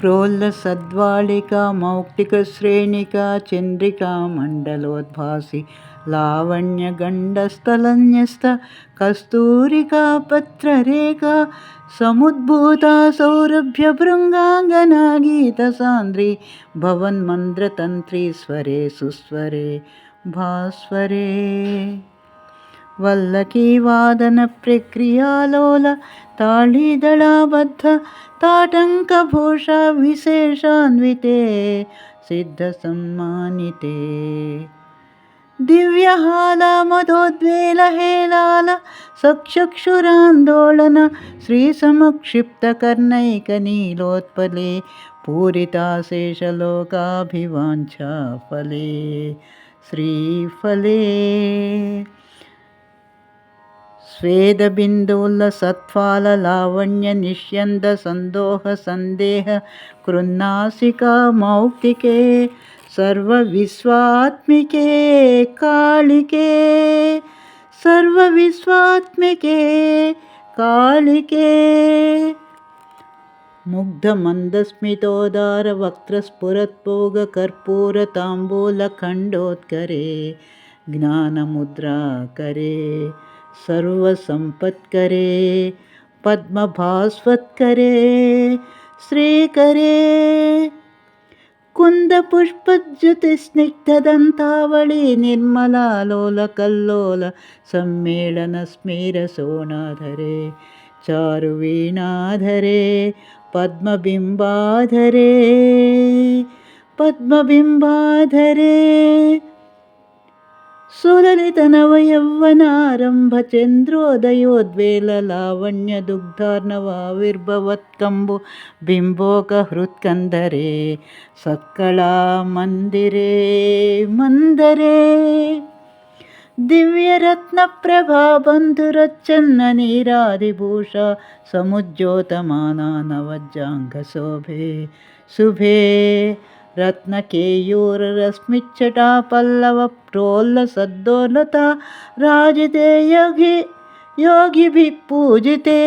प्रोल्लसद्वालिका मौक्तिकश्रेणिका चन्द्रिका मण्डलोद्भासि लावण्यगण्डस्थलन्यस्त कस्तूरिका पत्ररेखा समुद्भूता सौरभ्यभृङ्गाङ्गना गीतसान्द्री भवन्मन्द्रतन्त्री स्वरे सुस्वरे भास्वरे वल्लकीवादनप्रक्रियालोल ताळीदळाबद्ध ताटङ्कभूषा विशेषान्विते सिद्धसम्मानिते दिव्यहालमधोद्वेलहेलाल सचक्षुरान्दोलन श्रीसमक्षिप्तकर्णैकनीलोत्पले पूरिताशेषलोकाभिवाञ्छाफले श्रीफले स्वेदबिन्दुल्लसत्फाललावण्यनिष्यन्दसन्दोहसन्देह कृन्नासिका मौक्तिके सर्वविश्वात्मिके कालिके सर्वविश्वात्मिके कालिके मुग्धमन्दस्मितोदारवक्त्रस्फुरत्पोगकर्पूरताम्बूलखण्डोत्करे ज्ञानमुद्राकरे सर्वसम्पत्करे पद्मभास्वत्करे श्रीकरे कुन्दपुष्पज्युतिस्निग्धदन्तावळी निर्मलालोलकल्लोल सम्मेलनस्मेरसोनाधरे चारुवीणाधरे पद्मबिम्बाधरे पद्मबिम्बाधरे सुललितनवयौवनारम्भचन्द्रोदयोद्वेललावण्यदुग्धार्णवाविर्भवत्कम्बु बिम्बोकहृत्कन्धरे सत्कलामन्दिरे मन्दरे दिव्यरत्नप्रभाबन्धुरच्चन्ननीरादिभूषा समुज्योतमाना नवजाङ्घशोभे शुभे रत्नकेयूररश्मिच्छटापल्लवप्रोल्लसद्दोलता राजिते योगिभिः पूजिते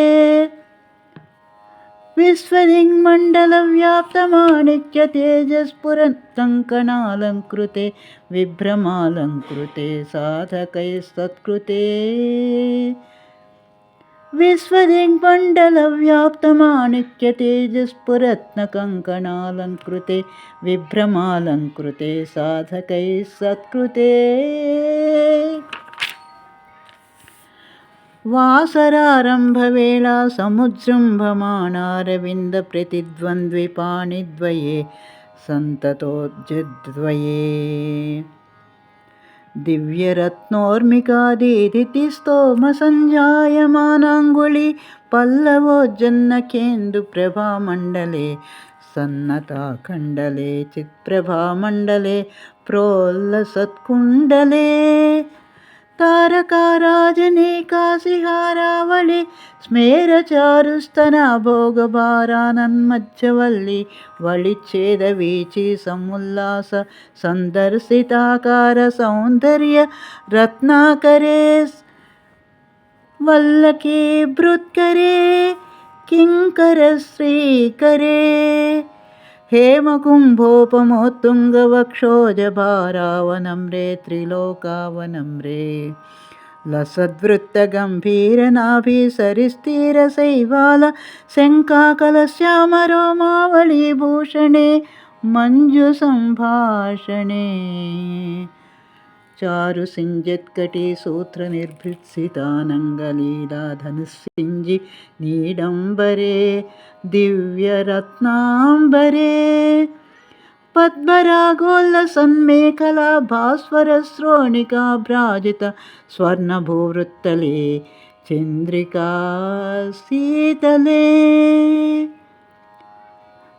विश्वदिङ्मण्डलव्याप्तमाणिक्यतेजस्फुरत्कङ्कणालङ्कृते विभ्रमालङ्कृते साधकैस्तत्कृते विश्वदिङ्मण्डलव्याप्तमाणिक्यतेजस्फुरत्कङ्कणालङ्कृते विभ्रमालङ्कृते साधकैस्सत्कृते वासरारम्भवेळा समुजृम्भमाणारविन्दप्रतिद्वन्द्विपाणिद्वये सन्ततोज्जद्वये दिव्यरत्नोर्मिकादितिस्तोमसञ्जायमानाङ्गुली पल्लवोज्जन्नकेन्दुप्रभामण्डले सन्नताखण्डले चित्प्रभामण्डले प्रोल्लसत्कुण्डले तारकाराजनेकासिहारावळि स्मेरचारुस्तना भोगभारानन्मज्जवल्ली वळिच्छेदवीची समुल्लास सन्दर्शिताकार सौन्दर्य रत्नाकरे वल्लकी भृत्करे किङ्करश्रीकरे हेमकुम्भोपमोत्तुङ्गवक्षोजभारावनम्रे त्रिलोकावनम्रे लसद्वृत्तगम्भीरनाभिसरिस्थिरशैवाल शङ्काकलश्यामरोमावलीभूषणे मञ्जुसम्भाषणे चारुसिञ्जत्कटिसूत्रनिर्भृत्सितानङ्गलीलाधनुस्सिञ्जि नीडम्बरे दिव्यरत्नाम्बरे पद्मरागोल्लसन्मेखला भास्वरश्रोणिकाभ्राजित स्वर्णभूवृत्तले चन्द्रिका शीतले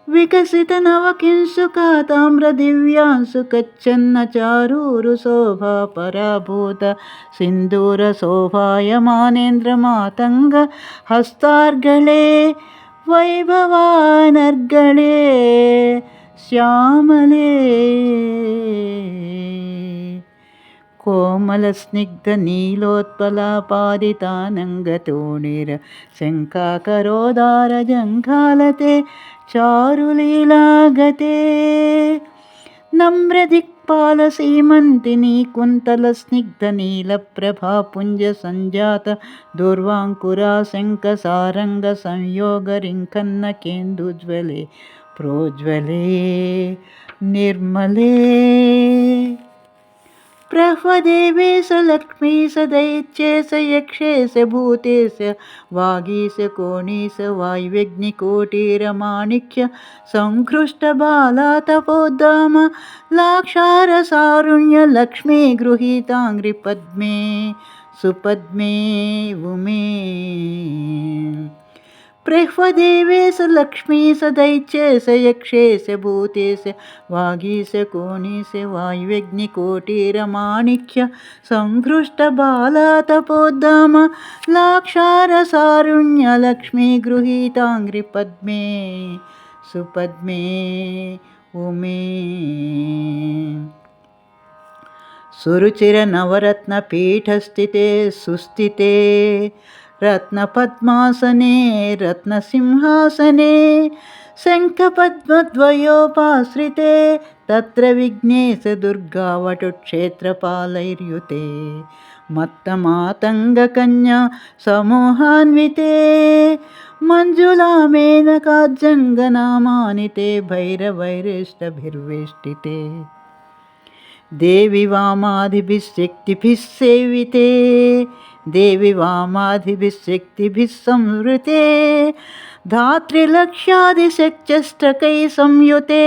विकसितनवकिंशुका ताम्रदिव्यांशु कच्छन्न चारूरुशोभा पराभूत सिन्दूरशोभायमानेन्द्रमातङ्ग हस्तार्गळे वैभवानर्गळे श्यामले कोमलस्निग्धनीलोत्पलापादितानङ्गतोणिर शङ्काकरोदारजङ्घालते चारुलीलागते नम्रदिक्पालसीमन्तिनी कुन्तलस्निग्धनीलप्रभापुञ्जसञ्जात दूर्वाङ्कुरा शङ्खसारङ्गसंयोगरिङ्खन्नकेन्दुज्ज्वले प्रोज्ज्वले निर्मले प्रह्वदेवेश लक्ष्मीश दैत्येश यक्षेश भूतेश वागीश कोणीश वायुव्यग्निकोटिरमाणिक्य सङ्कृष्टबालातपोद्दाम लाक्षारसारुण्य लक्ष्मी गृहीताङ्घ्रिपद्मे सुपद्मे उमे प्रह्वदेवेश लक्ष्मीश दैत्येश यक्षेश भूतेश वागीश कोणीश वायुव्यग्निकोटिरमाणिक्य सङ्कृष्टबालातपोद्दाम लाक्षारसारुण्य लक्ष्मी गृहीताङ्घ्रिपद्मे सुपद्मे उमे सुरुचिरनवरत्नपीठस्थिते सुस्थिते रत्नपद्मासने रत्नसिंहासने शङ्खपद्मद्वयोपाश्रिते तत्र विघ्नेशदुर्गावटुक्षेत्रपालैर्युते मत्तमातङ्गकन्या समूहान्विते मञ्जुलामेनकाज्जङ्गनामानिते भैरवैरिष्टभिर्वेष्टिते देवी वामादिभिः शक्तिभिः सेविते देवी वामादिभिः शक्तिभिः संवृते धात्रिलक्ष्यादिशक्त्यष्टकैः संयुते